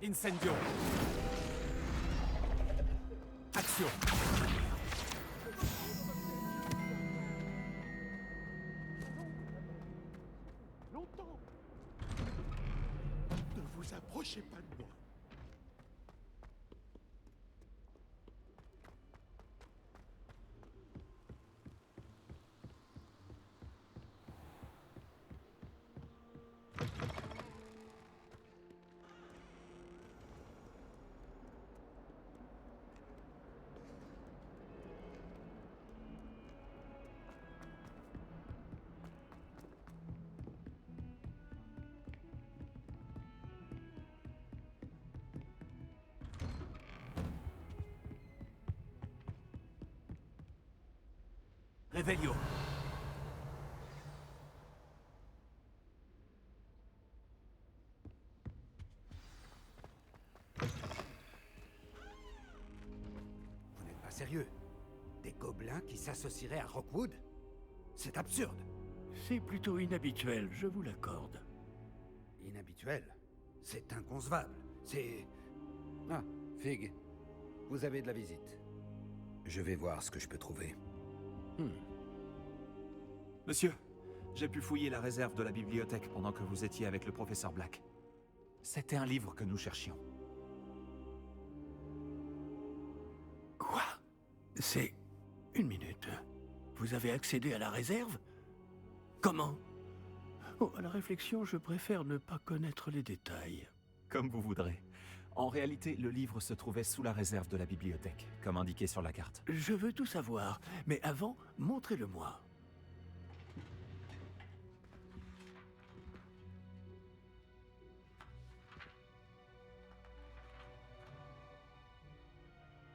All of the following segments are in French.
Incendio. Action. Longtemps. Ne vous approchez pas de moi. Revelio. Vous n'êtes pas sérieux? Des gobelins qui s'associeraient à Rockwood? C'est absurde. C'est plutôt inhabituel, je vous l'accorde. Inhabituel. C'est inconcevable. C'est... Ah, Fig. Vous avez de la visite. Je vais voir ce que je peux trouver. Monsieur, j'ai pu fouiller la réserve de la bibliothèque pendant que vous étiez avec le professeur Black. C'était un livre que nous cherchions. Quoi? C'est... Une minute. Vous avez accédé à la réserve? Comment? Oh, à la réflexion, je préfère ne pas connaître les détails. Comme vous voudrez. En réalité, le livre se trouvait sous la réserve de la bibliothèque, comme indiqué sur la carte. Je veux tout savoir, mais avant, montrez-le-moi.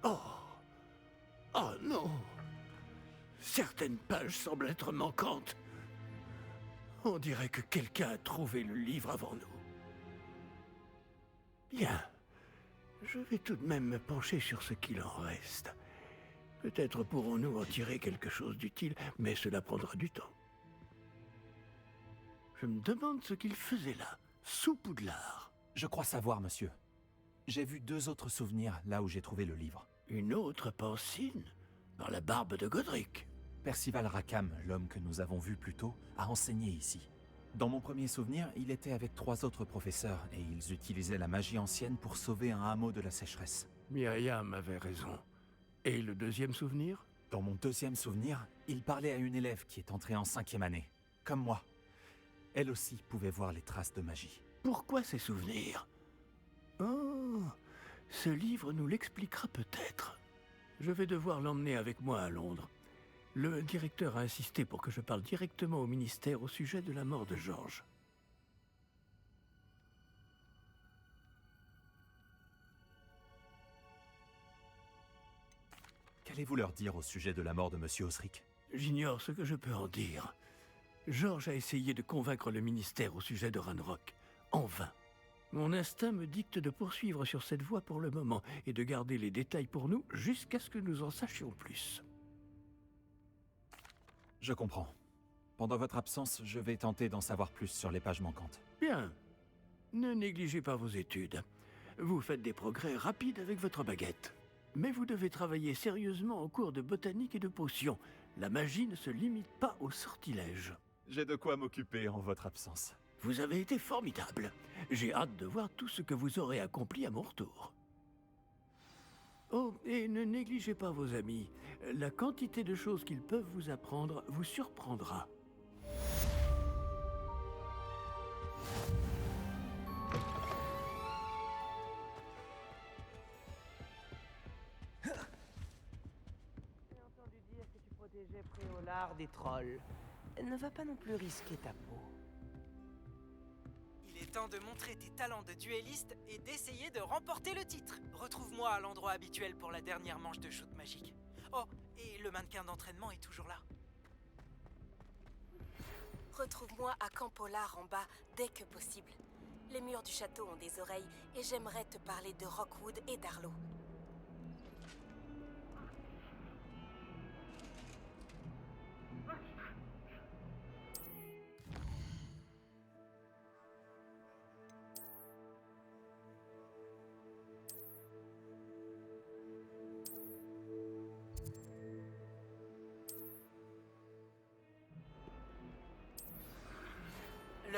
Oh! Oh non! Certaines pages semblent être manquantes. On dirait que quelqu'un a trouvé le livre avant nous. Bien. Je vais tout de même me pencher sur ce qu'il en reste. Peut-être pourrons-nous en tirer quelque chose d'utile, mais cela prendra du temps. Je me demande ce qu'il faisait là, sous Poudlard. Je crois savoir, monsieur. J'ai vu 2 autres souvenirs là où j'ai trouvé le livre. Une autre Pancine, par la barbe de Godric. Percival Rackham, l'homme que nous avons vu plus tôt, a enseigné ici. Dans mon premier souvenir, il était avec 3 autres professeurs et ils utilisaient la magie ancienne pour sauver un hameau de la sécheresse. Myriam avait raison. Et le deuxième souvenir? Dans mon deuxième souvenir, il parlait à une élève qui est entrée en 5e année, comme moi. Elle aussi pouvait voir les traces de magie. Pourquoi ces souvenirs? Oh, ce livre nous l'expliquera peut-être. Je vais devoir l'emmener avec moi à Londres. Le directeur a insisté pour que je parle directement au ministère au sujet de la mort de Georges. Qu'allez-vous leur dire au sujet de la mort de Monsieur Osric? J'ignore ce que je peux en dire. Georges a essayé de convaincre le ministère au sujet de Ranrock. En vain. Mon instinct me dicte de poursuivre sur cette voie pour le moment et de garder les détails pour nous jusqu'à ce que nous en sachions plus. Je comprends. Pendant votre absence, je vais tenter d'en savoir plus sur les pages manquantes. Bien. Ne négligez pas vos études. Vous faites des progrès rapides avec votre baguette. Mais vous devez travailler sérieusement au cours de botanique et de potions. La magie ne se limite pas au sortilège. J'ai de quoi m'occuper en votre absence. Vous avez été formidable. J'ai hâte de voir tout ce que vous aurez accompli à mon retour. Oh, et ne négligez pas vos amis. La quantité de choses qu'ils peuvent vous apprendre vous surprendra. J'ai entendu dire que tu protégeais Préolard des trolls. Ne va pas non plus risquer ta peau. Il est temps de montrer tes talents de duelliste et d'essayer de remporter le titre. Retrouve-moi à l'endroit habituel pour la dernière manche de shoot magique. Oh, et le mannequin d'entraînement est toujours là. Retrouve-moi à Camp Pollard en bas dès que possible. Les murs du château ont des oreilles et j'aimerais te parler de Rockwood et d'Arlo.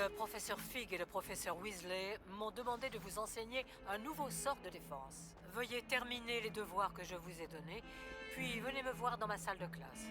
Le professeur Fig et le professeur Weasley m'ont demandé de vous enseigner un nouveau sort de défense. Veuillez terminer les devoirs que je vous ai donnés, puis venez me voir dans ma salle de classe.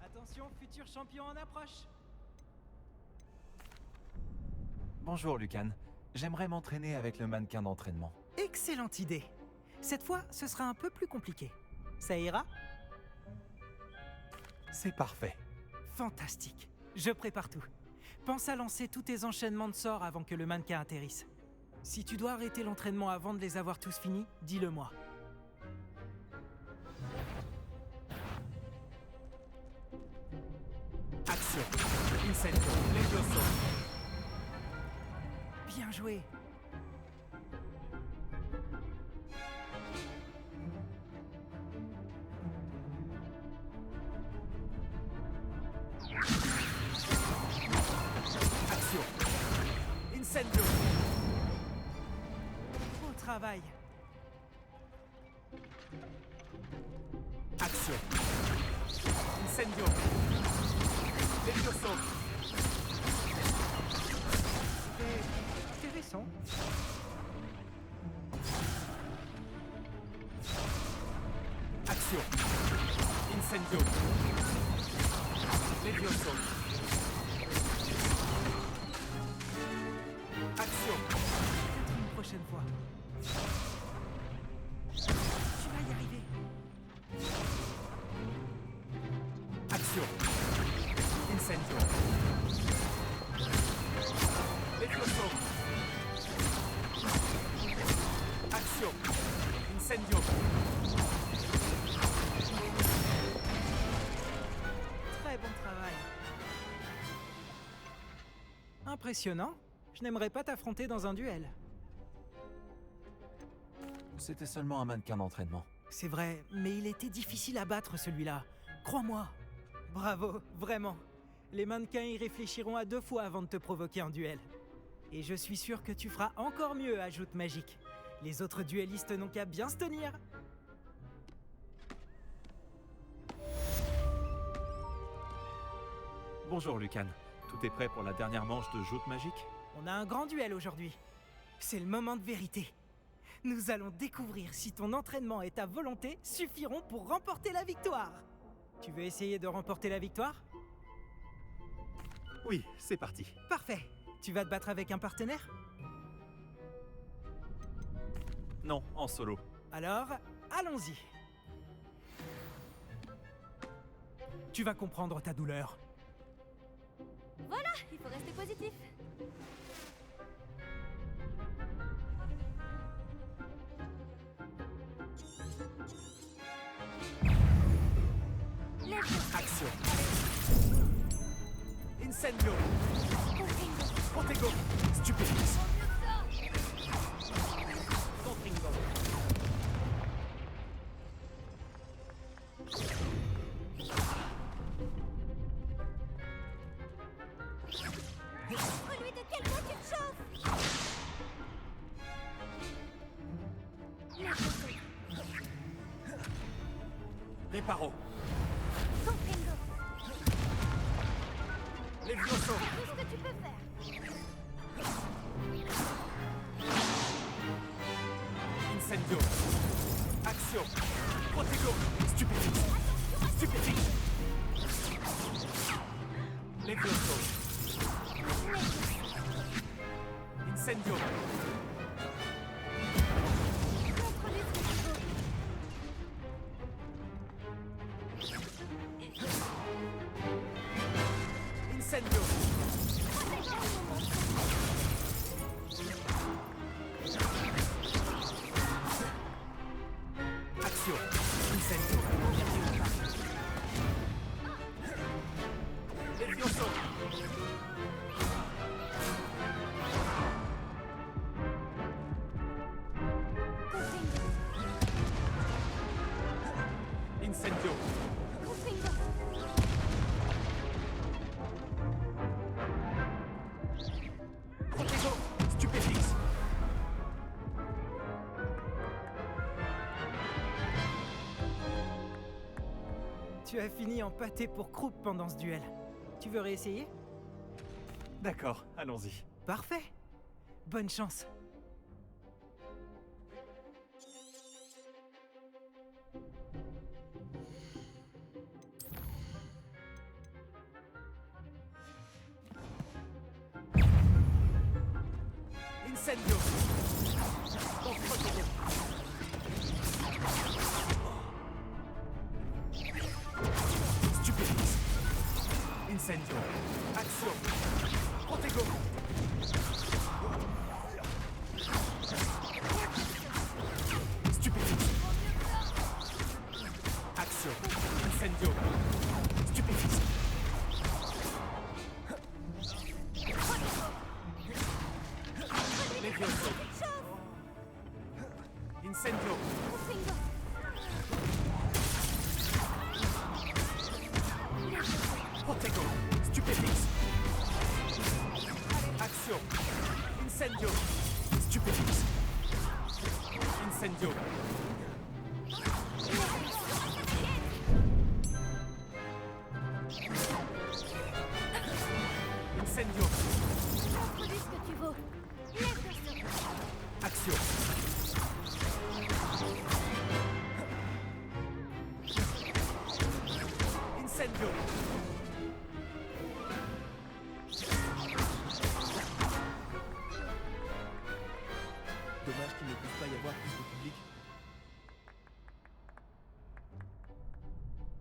Attention, futur champion en approche. Bonjour, Lucan. J'aimerais m'entraîner avec le mannequin d'entraînement. Excellente idée. Cette fois, ce sera un peu plus compliqué. Ça ira? C'est parfait. Fantastique. Je prépare tout. Pense à lancer tous tes enchaînements de sorts avant que le mannequin atterrisse. Si tu dois arrêter l'entraînement avant de les avoir tous finis, dis-le-moi. Action. Incendio. Levioso. Bien joué. Action. Incendio. Beau travail. Action. Incendio. Levioso. C'était intéressant. Action. Incendio. Levioso. Action. Peut-être une prochaine fois. Tu vas y arriver. Action. Incendio. Levioso. Action. Incendio. Très bon travail. Impressionnant. Je n'aimerais pas t'affronter dans un duel. C'était seulement un mannequin d'entraînement. C'est vrai, mais il était difficile à battre celui-là. Crois-moi. Bravo, vraiment. Les mannequins y réfléchiront à 2 fois avant de te provoquer un duel. Et je suis sûr que tu feras encore mieux à Joute Magique. Les autres duellistes n'ont qu'à bien se tenir. Bonjour, Lucan. Tout est prêt pour la dernière manche de Joute Magique? On a un grand duel aujourd'hui. C'est le moment de vérité. Nous allons découvrir si ton entraînement et ta volonté suffiront pour remporter la victoire. Tu veux essayer de remporter la victoire? Oui, c'est parti. Parfait. Tu vas te battre avec un partenaire? Non, en solo. Alors, allons-y. Tu vas comprendre ta douleur. Voilà, il faut rester positif. Action. Incendio. Protego. Stupidis. Reparo. Comprendo. Levioso. Tout ce que tu peux faire. Incendio. Action. Protego. Stupéfix. Stupéfix. Levioso. Incendio. Contrôlez ce que tu veux. Incendio. Action. Incendio. Levioso. Comprendo. Incendio. Comprendo. Protego. Stupéfix. Tu as fini en pâté pour croupe pendant ce duel. Tu veux réessayer? D'accord, allons-y. Parfait. Bonne chance. Incendio. Protego. Stupéfix. Incendio. Action. Protego. Stupéfix. Action. Incendio. Stupéfix. Levioso. Incendio. Comprendo. Protego. Stupéfix. Action. Incendio. Stupéfix. Incendio. Incendio. Contrôlez ce que tu veux. Lève-toi. Action. Incendio. Dommage qu'il ne puisse pas y avoir plus de public.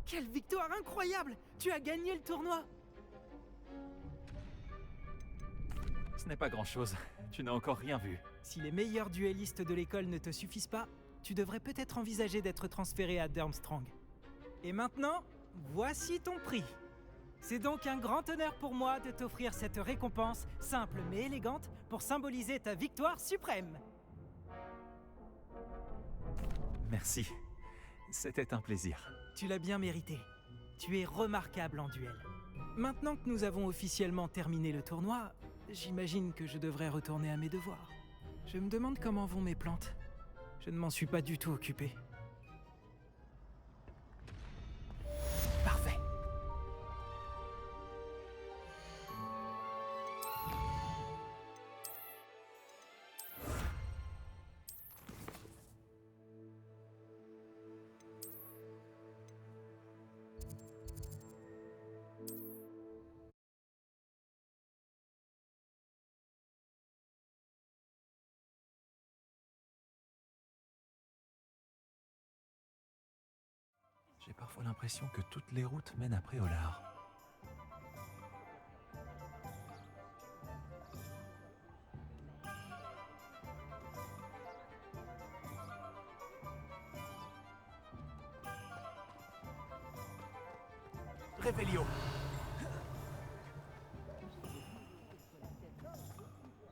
Quelle victoire incroyable! Tu as gagné le tournoi! Ce n'est pas grand-chose. Tu n'as encore rien vu. Si les meilleurs duellistes de l'école ne te suffisent pas, tu devrais peut-être envisager d'être transféré à Durmstrang. Et maintenant, voici ton prix. C'est donc un grand honneur pour moi de t'offrir cette récompense, simple mais élégante, pour symboliser ta victoire suprême. Merci. C'était un plaisir. Tu l'as bien mérité. Tu es remarquable en duel. Maintenant que nous avons officiellement terminé le tournoi, j'imagine que je devrais retourner à mes devoirs. Je me demande comment vont mes plantes. Je ne m'en suis pas du tout occupé. Parfait. J'ai parfois l'impression que toutes les routes mènent à Préolard. Réveillon.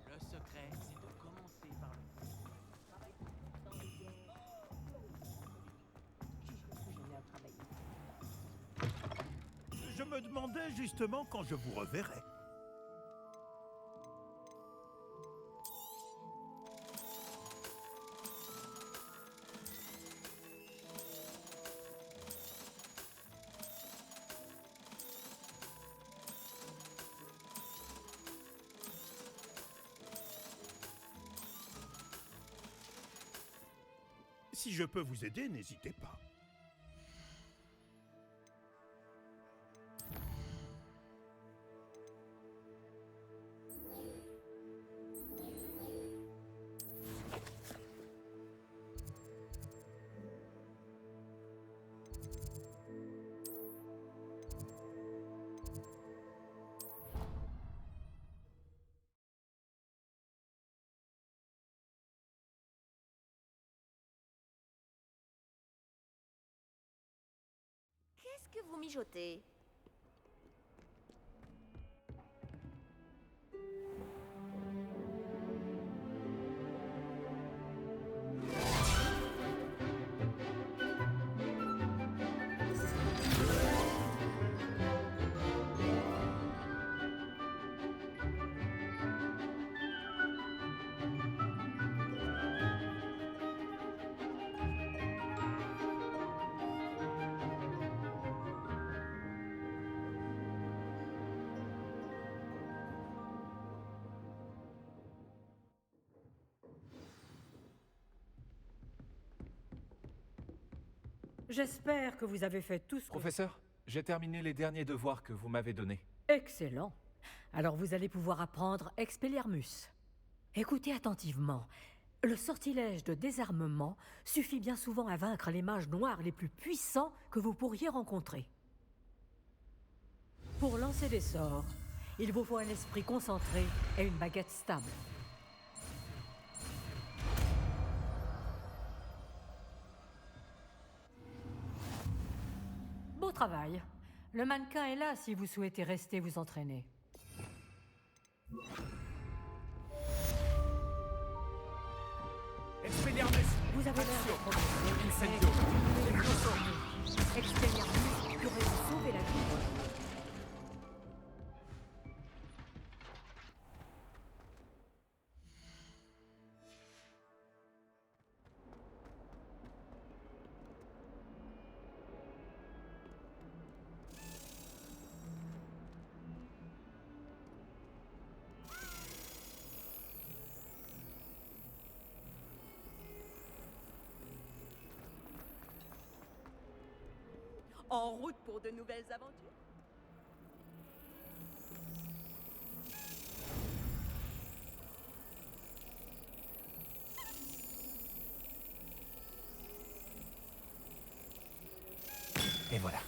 Le secret, c'est de commencer par le... Je me demandais justement quand je vous reverrai. Si je peux vous aider, n'hésitez pas. Qu'est-ce que vous mijotez? J'espère que vous avez fait tout ce que... Professeur, j'ai terminé les derniers devoirs que vous m'avez donnés. Excellent. Alors vous allez pouvoir apprendre Expelliarmus. Écoutez attentivement. Le sortilège de désarmement suffit bien souvent à vaincre les mages noirs les plus puissants que vous pourriez rencontrer. Pour lancer des sorts, il vous faut un esprit concentré et une baguette stable. Beau travail. Le mannequin est là si vous souhaitez rester vous entraîner. Expelliarmus! Vous avez l'air de Action. progresser. Incendio. Expelliarmus pourrait vous sauver la vie. En route pour de nouvelles aventures. Et voilà.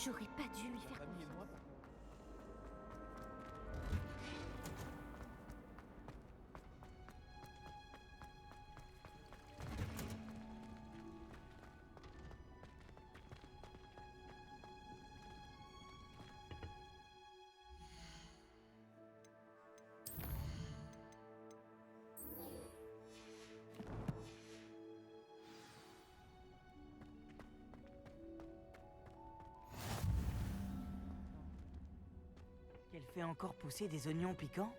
J'aurais pas dû lui faire confiance. Qu'elle fait encore pousser des oignons piquants?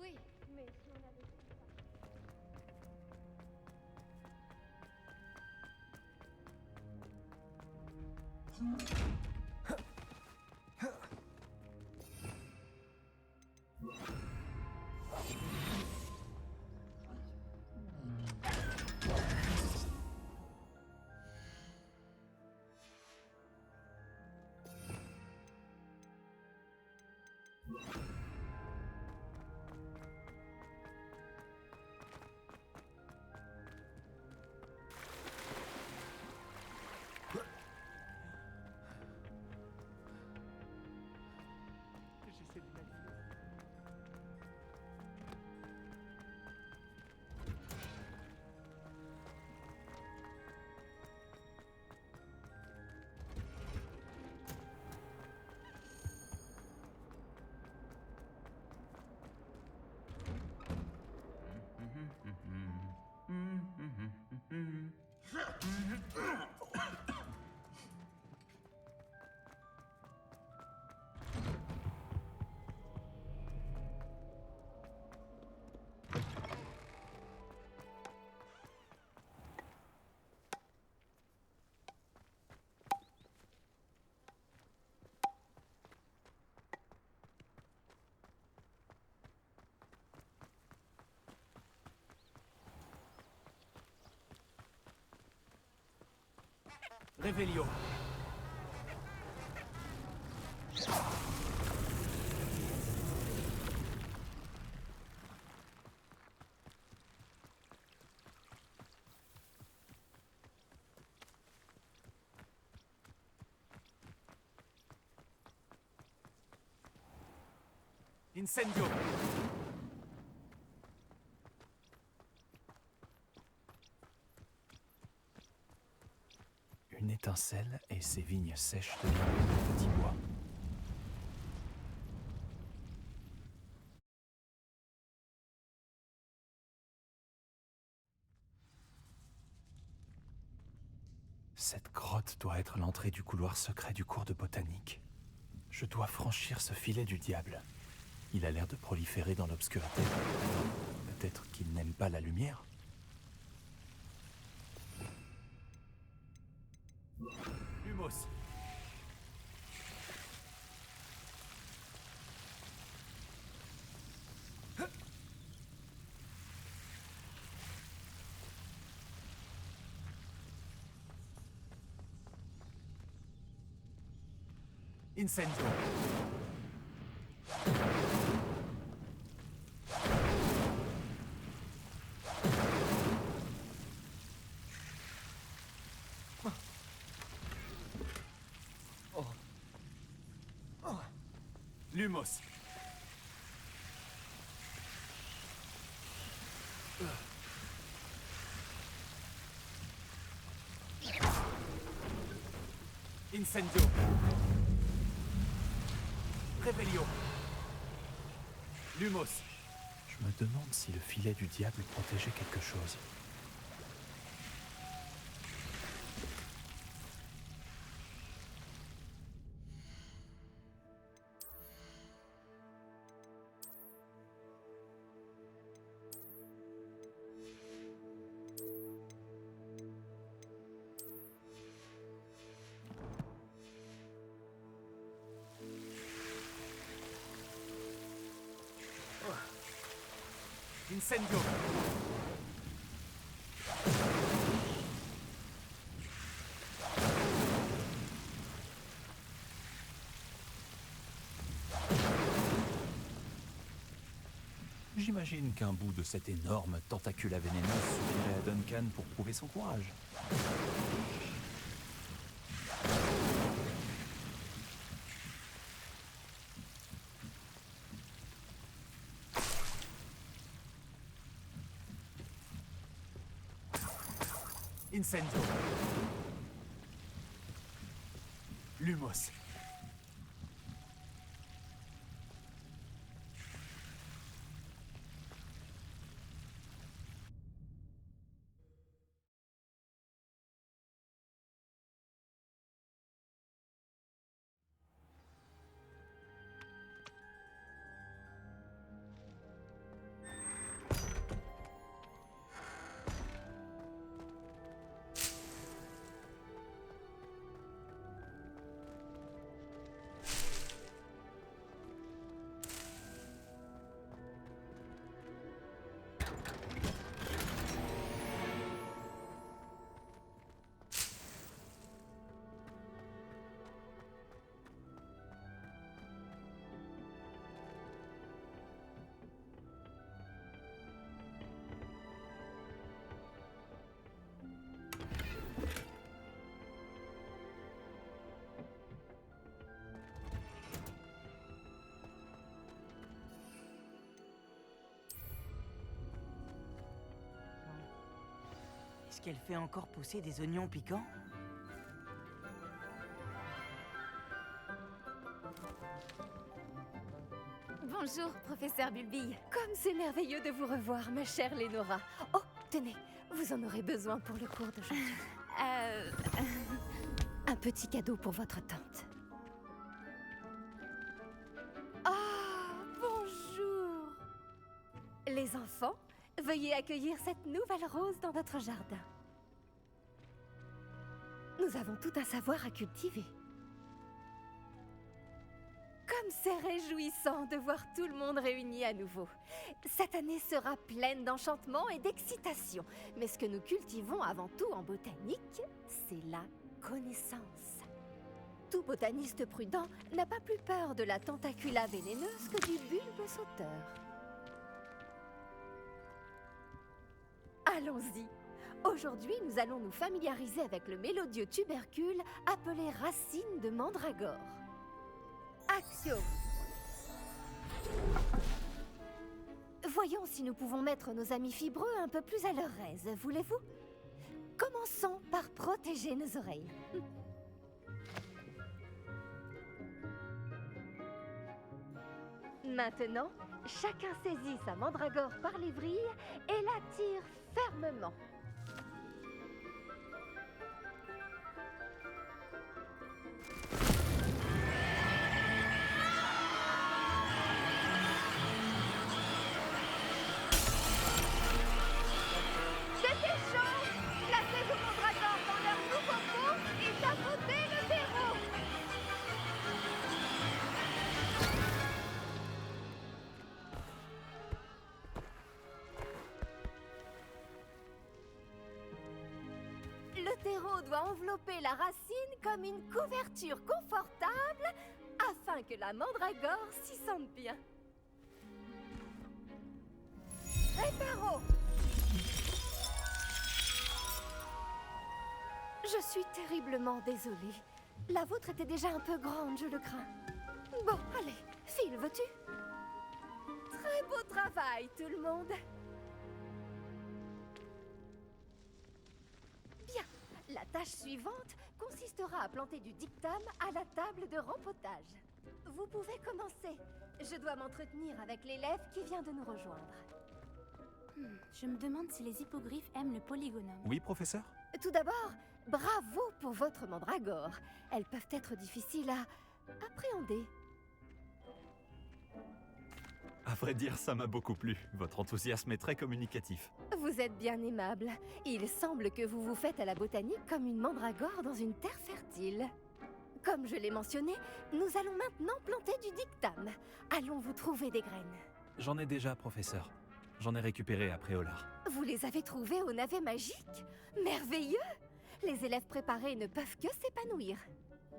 Oui, mais si on avait fait ça. Réveillon. Incendio! Une étincelle et ces vignes sèches deviennent de petits bois. Cette grotte doit être l'entrée du couloir secret du cours de botanique. Je dois franchir ce filet du diable. Il a l'air de proliférer dans l'obscurité. Peut-être qu'il n'aime pas la lumière? Lumos. Incendio! Lumos. Incendio! Réveillon. Lumos. Je me demande si le filet du diable protégeait quelque chose. Incendio. J'imagine qu'un bout de cette énorme tentacule vénéneuse suffirait à Duncan pour prouver son courage. Incendio. Lumos. Est-ce qu'elle fait encore pousser des oignons piquants? Bonjour, professeur Bulbille. Comme c'est merveilleux de vous revoir, ma chère Lénora. Oh, tenez, vous en aurez besoin pour le cours d'aujourd'hui. Un petit cadeau pour votre tante. Ah, bonjour. Les enfants, veuillez accueillir cette nouvelle rose dans notre jardin. Nous avons tout un savoir à cultiver. Comme c'est réjouissant de voir tout le monde réuni à nouveau. Cette année sera pleine d'enchantements et d'excitation. Mais ce que nous cultivons avant tout en botanique, c'est la connaissance. Tout botaniste prudent n'a pas plus peur de la tentacula vénéneuse que du bulbe sauteur. Allons-y. Aujourd'hui, nous allons nous familiariser avec le mélodieux tubercule appelé racine de mandragore. Action! Voyons si nous pouvons mettre nos amis fibreux un peu plus à leur aise, voulez-vous? Commençons par protéger nos oreilles. Maintenant, chacun saisit sa mandragore par les vrilles et la tire fermement. C'était chaud! Placez vos mandragores dans leur nouveau pot et savotez le terreau! Le terreau doit envelopper la racine comme une couverture confortable afin que la mandragore s'y sente bien. Réparo! Je suis terriblement désolée. La vôtre était déjà un peu grande, je le crains. Bon, allez, Phil, veux-tu? Très beau travail, tout le monde. Bien, la tâche suivante consistera à planter du dictame à la table de rempotage. Vous pouvez commencer. Je dois m'entretenir avec l'élève qui vient de nous rejoindre. Je me demande si les hippogriffes aiment le polygonum. Oui, professeur? Tout d'abord, bravo pour votre mandragore. Elles peuvent être difficiles à appréhender. À vrai dire, ça m'a beaucoup plu. Votre enthousiasme est très communicatif. Vous êtes bien aimable. Il semble que vous vous faites à la botanique comme une mandragore dans une terre fertile. Comme je l'ai mentionné, nous allons maintenant planter du dictame. Allons vous trouver des graines. J'en ai déjà, professeur. J'en ai récupéré après Olar. Vous les avez trouvés au navet magique? Merveilleux! Les élèves préparés ne peuvent que s'épanouir.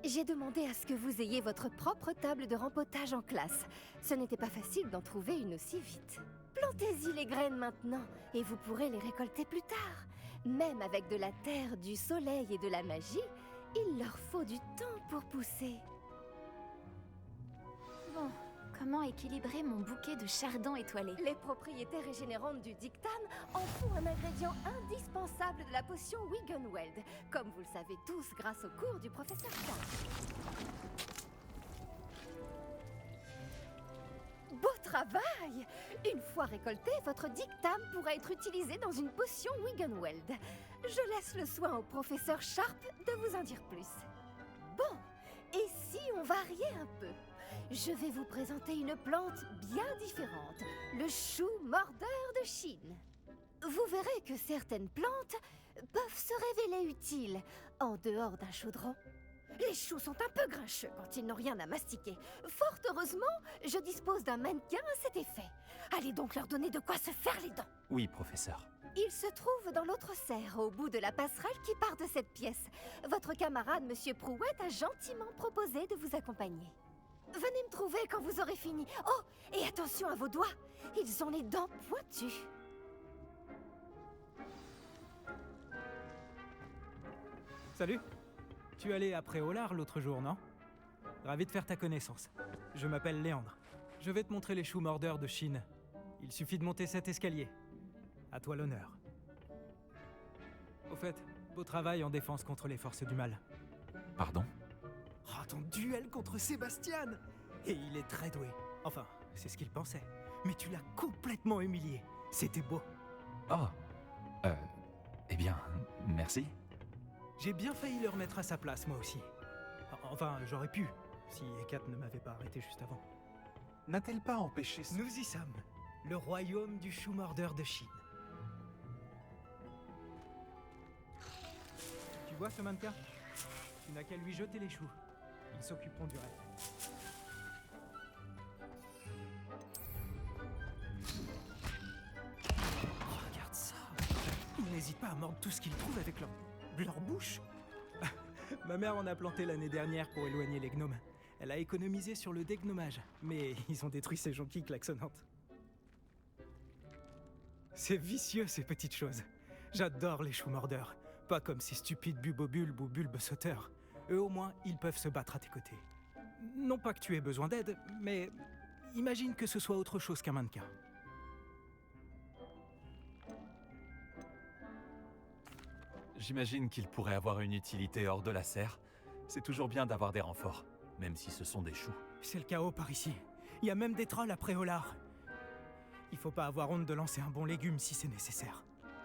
J'ai demandé à ce que vous ayez votre propre table de rempotage en classe. Ce n'était pas facile d'en trouver une aussi vite. Plantez-y les graines maintenant, et vous pourrez les récolter plus tard. Même avec de la terre, du soleil et de la magie, il leur faut du temps pour pousser. Bon, comment équilibrer mon bouquet de chardons étoilés? Les propriétés régénérantes du dictame en font un ingrédient indispensable de la potion Wiggenweld, comme vous le savez tous grâce au cours du professeur Sharp. Beau travail! Une fois récolté, votre dictame pourra être utilisé dans une potion Wiggenweld. Je laisse le soin au professeur Sharp de vous en dire plus. Bon, et si on variait un peu? Je vais vous présenter une plante bien différente, le chou mordeur de Chine. Vous verrez que certaines plantes peuvent se révéler utiles en dehors d'un chaudron. Les choux sont un peu grincheux quand ils n'ont rien à mastiquer. Fort heureusement, je dispose d'un mannequin à cet effet. Allez donc leur donner de quoi se faire les dents. Oui, professeur. Il se trouve dans l'autre serre, au bout de la passerelle qui part de cette pièce. Votre camarade, Monsieur Prouette, a gentiment proposé de vous accompagner. Venez me trouver quand vous aurez fini. Oh, et attention à vos doigts. Ils ont les dents pointues. Salut. Tu allais après Olar l'autre jour, non? Ravi de faire ta connaissance. Je m'appelle Léandre. Je vais te montrer les choux mordeurs de Chine. Il suffit de monter cet escalier. À toi l'honneur. Au fait, beau travail en défense contre les forces du mal. Pardon? Oh, ton duel contre Sébastien! Et il est très doué. Enfin, c'est ce qu'il pensait. Mais tu l'as complètement humilié. C'était beau. Oh. Eh bien, merci. J'ai bien failli le remettre à sa place, moi aussi. Enfin, j'aurais pu, si Hécate ne m'avait pas arrêté juste avant. N'a-t-elle pas empêché ce... Nous y sommes. Le royaume du chou-mordeur de Chine. Tu vois ce mannequin? Tu n'as qu'à lui jeter les choux. Ils s'occuperont du reste. Oh, regarde ça! Ils n'hésitent pas à mordre tout ce qu'ils trouvent avec leur bouche. Ma mère en a planté l'année dernière pour éloigner les gnomes. Elle a économisé sur le dégnomage, mais ils ont détruit ces jonquilles klaxonnantes. C'est vicieux, ces petites choses. J'adore les choux-mordeurs. Pas comme ces stupides bubobulbes ou bulbes sauteurs. Eux, au moins, ils peuvent se battre à tes côtés. Non pas que tu aies besoin d'aide, mais imagine que ce soit autre chose qu'un mannequin. J'imagine qu'il pourrait avoir une utilité hors de la serre. C'est toujours bien d'avoir des renforts, même si ce sont des choux. C'est le chaos par ici. Il y a même des trolls à Préolard. Il faut pas avoir honte de lancer un bon légume si c'est nécessaire.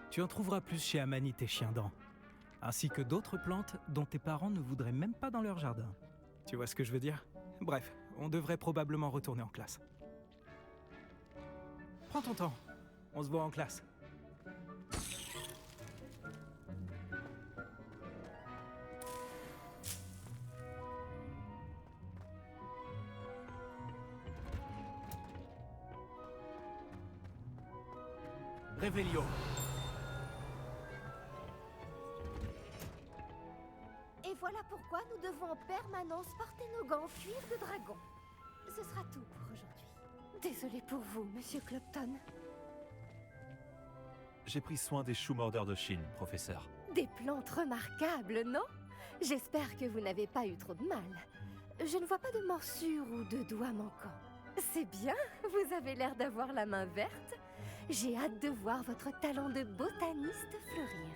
Tu en trouveras plus chez Amanite et Chiendent, ainsi que d'autres plantes dont tes parents ne voudraient même pas dans leur jardin. Tu vois ce que je veux dire? Bref, on devrait probablement retourner en classe. Prends ton temps. On se voit en classe. Réveillon. Et voilà pourquoi nous devons en permanence porter nos gants en cuir de dragon. Ce sera tout pour aujourd'hui. Désolée pour vous, Monsieur Clopton. J'ai pris soin des choux-mordeurs de Chine, professeur. Des plantes remarquables, non? J'espère que vous n'avez pas eu trop de mal. Je ne vois pas de morsures ou de doigts manquants. C'est bien, vous avez l'air d'avoir la main verte. J'ai hâte de voir votre talent de botaniste fleurir.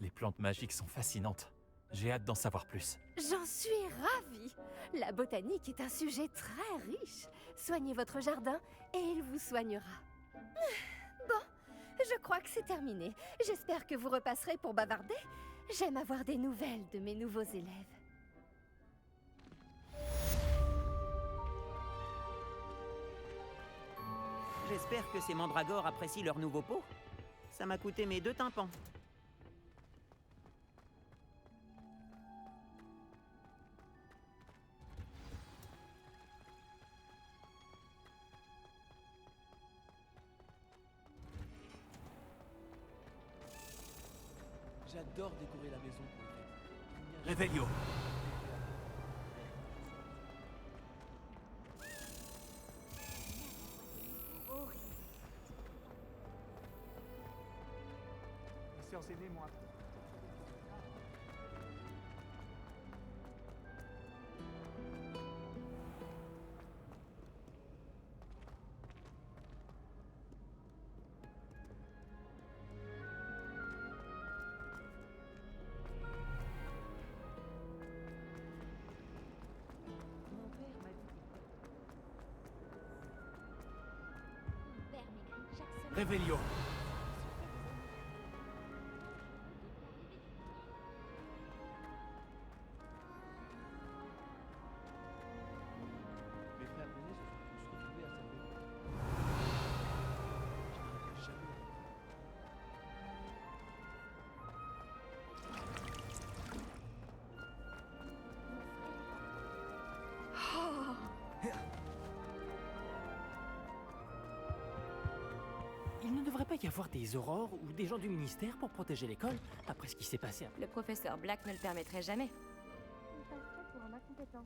Les plantes magiques sont fascinantes. J'ai hâte d'en savoir plus. J'en suis ravie. La botanique est un sujet très riche. Soignez votre jardin et il vous soignera. Bon, je crois que c'est terminé. J'espère que vous repasserez pour bavarder. J'aime avoir des nouvelles de mes nouveaux élèves. J'espère que ces mandragores apprécient leur nouveau pot. Ça m'a coûté mes 2 tympans. J'adore décorer la maison pour le fête. Réveillon. Les sœurs aînées m'ont appris. Réveillon. Mes frères aînés se sont tous retrouvés à cette époque. Je n'arrêterai jamais. Il ne devrait pas y avoir des aurores ou des gens du ministère pour protéger l'école après ce qui s'est passé. Le professeur Black ne le permettrait jamais. Il passerait pour un incompétent.